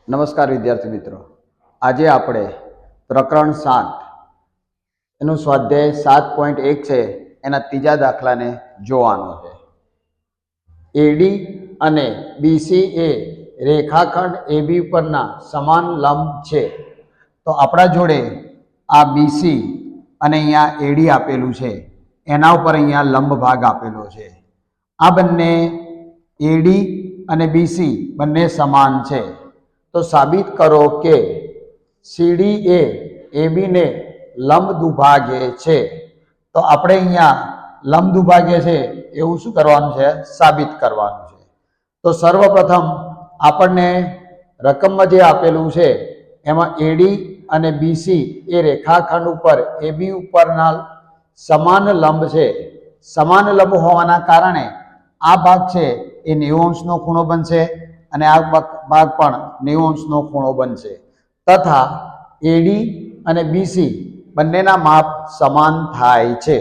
નમસ્કાર વિદ્યાર્થી મિત્રો, આજે આપણે પ્રકરણ 7 એનું સ્વાધ્યાય 7.1 છે એના ત્રીજા દાખલાને જોવાનો છે. એડી અને બીસી એ રેખાખંડ એબી પરના સમાન લંબ છે. તો આપણા જોડે આ બીસી અને અહીંયા એડી આપેલું છે, એના ઉપર અહીંયા લંબ ભાગ આપેલો છે. આ બંને એડી અને બીસી બંને સમાન છે. તો સાબિત કરો કે સીડી એ એબી ને લંબ દુભાગે છે. તો આપણે અહીંયા લંબ દુભાગે છે એવું શું કરવાનું છે? સાબિત કરવાનું છે. તો સર્વપ્રથમ આપણને રકમમાં જે આપેલું છે એમાં એડી અને બીસી એ રેખાખંડ ઉપર એબી ઉપરના સમાન લંબ છે. સમાન લંબ હોવાના કારણે આ ભાગ છે એ 90 નો ખૂણો બનશે અને આ ભાગ પણ 90 નો ખૂણો બનશે. તથા એડી અને બીસી બંનેના માપ સમાન થાય છે.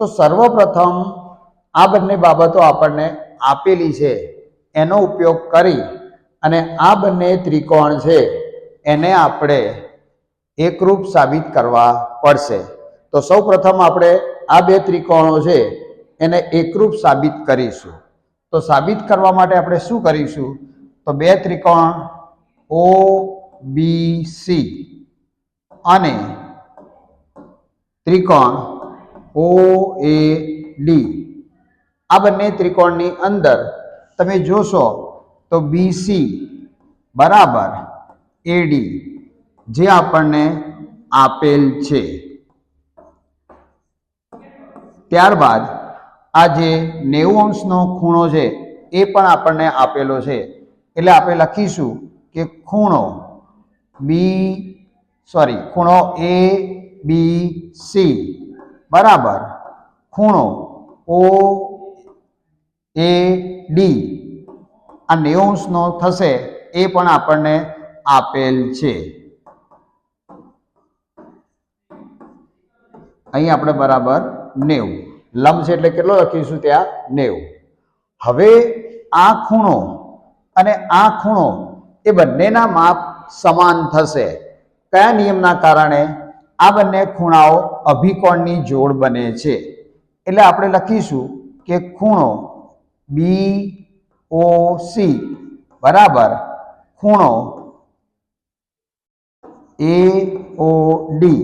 તો સર્વપ્રથમ આ બંને બાબતો આપણને આપેલી છે, એનો ઉપયોગ કરી અને આ બંને ત્રિકોણ છે એને આપણે એકરૂપ સાબિત કરવા પડશે. તો સૌપ્રથમ આપણે આ બે ત્રિકોણો છે એને એકરૂપ સાબિત કરીશું. તો સાબિત કરવા માટે આપણે શું કરીશું? તો બે ત્રિકોણ ઓ બી સી અને ત્રિકોણ ઓ એ ડી, આ બંને ત્રિકોણની અંદર તમે જોશો તો બીસી બરાબર એડી જે આપણને આપેલ છે. ત્યારબાદ આ જે 90 નો ખૂણો છે એ પણ આપણને આપેલો છે. એટલે આપણે લખીશું કે ખૂણો એ બી સી બરાબર ખૂણો ઓ એ ડી આ 90 નો થશે, એ પણ આપણને આપેલ છે. અહીં આપણે બરાબર 90 લંબ છે એટલે કેટલો લખીશું? ત્યાં 90. હવે આ ખૂણો અને આ ખૂણો એ બંનેના માપ સમાન થશે. કયા નિયમના કારણે? આ બંને ખૂણાઓ અભિકોણની જોડ બને છે. એટલે આપણે લખીશું કે ખૂણો બી ઓ સી બરાબર ખૂણો એ ઓ ડી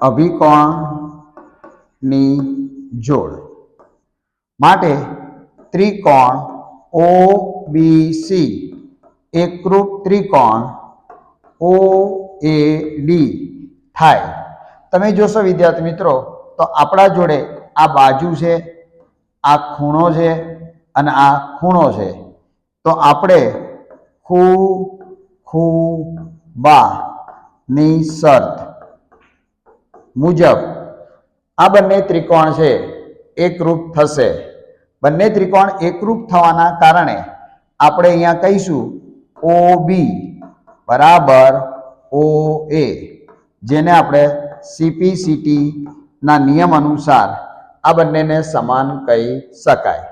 અભિકોણની જોડ માટે ત્રિકોણ ઓ બી સી એકરૂપ ત્રિકોણ ઓ એ ડી થાય. તમે જોશો વિદ્યાર્થી મિત્રો, તો આપણા જોડે આ બાજુ છે, આ ખૂણો છે અને આ ખૂણો છે. તો આપણે બા ની શરત મુજબ આ બંને ત્રિકોણ છે એકરૂપ થશે. બંને ત્રિકોણ એકરૂપ થવાના કારણે આપણે અહીંયા કહીશું ઓ બી બરાબર ઓ એ, જેને આપણે સીપીસીટી ના નિયમ અનુસાર આ બંનેને સમાન કહી શકાય.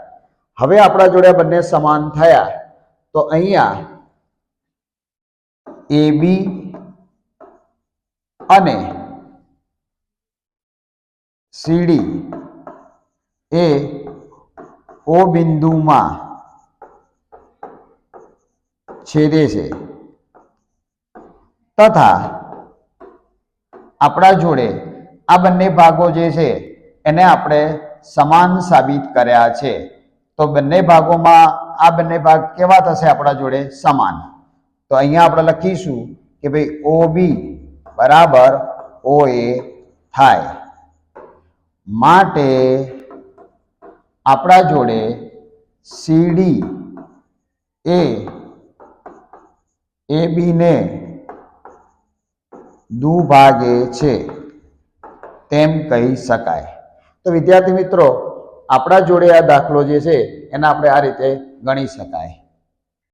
હવે આપણા જોડે બંને સમાન થયા તો અહીંયા એબી અને સીડી એ ઓ બિંદુમાં છેદે છે. તથા આપણા જોડે આ બંને ભાગો જે છે એને આપણે સમાન સાબિત કર્યા છે. તો બંને ભાગોમાં આ બંને ભાગ કેવા થશે? આપણા જોડે સમાન. તો અહીંયા આપણે લખીશું કે ભાઈ ઓ બી બરાબર ઓ એ થાય. માટે આપણા જોડે સીડી એ એબી ને દુભાગે છે તેમ કહી શકાય. તો વિદ્યાર્થી મિત્રો, આપણા જોડે આ દાખલો જે છે એને આપણે આ રીતે ગણી શકાય.